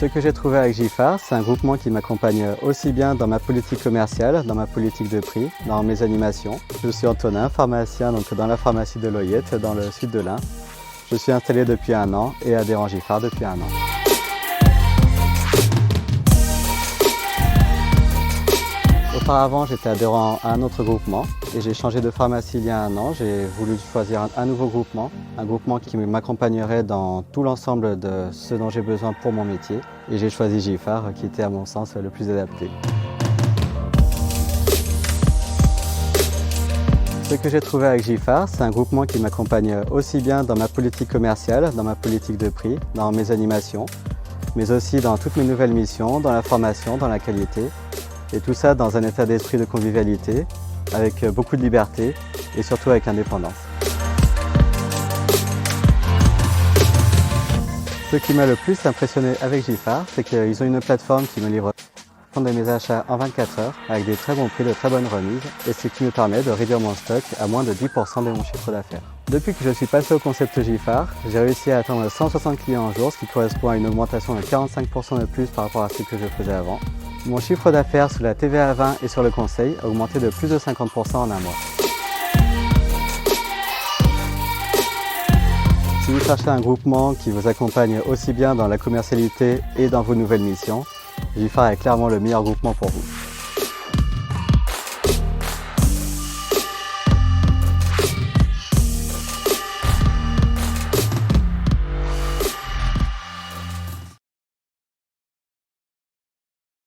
Ce que j'ai trouvé avec Giffard, c'est un groupement qui m'accompagne aussi bien dans ma politique commerciale, dans ma politique de prix, dans mes animations. Je suis Antonin, pharmacien donc dans la pharmacie de Loyette, dans le sud de l'Ain. Je suis installé depuis 1 an et adhérent Giffard depuis 1 an. Auparavant, j'étais adhérent à un autre groupement et j'ai changé de pharmacie il y a 1 an. J'ai voulu choisir un nouveau groupement, un groupement qui m'accompagnerait dans tout l'ensemble de ce dont j'ai besoin pour mon métier. Et j'ai choisi Giffard, qui était à mon sens le plus adapté. Ce que j'ai trouvé avec Giffard, c'est un groupement qui m'accompagne aussi bien dans ma politique commerciale, dans ma politique de prix, dans mes animations, mais aussi dans toutes mes nouvelles missions, dans la formation, dans la qualité. Et tout ça dans un état d'esprit de convivialité, avec beaucoup de liberté et surtout avec indépendance. Ce qui m'a le plus impressionné avec Giffard, c'est qu'ils ont une plateforme qui me livre de mes achats en 24 heures avec des très bons prix, de très bonnes remises et ce qui me permet de réduire mon stock à moins de 10% de mon chiffre d'affaires. Depuis que je suis passé au concept Giffard, j'ai réussi à atteindre 160 clients en jour, ce qui correspond à une augmentation de 45% de plus par rapport à ce que je faisais avant. Mon chiffre d'affaires sous la TVA 20 et sur le conseil a augmenté de plus de 50% en 1 mois. Si vous cherchez un groupement qui vous accompagne aussi bien dans la commercialité et dans vos nouvelles missions, Giffard est clairement le meilleur groupement pour vous.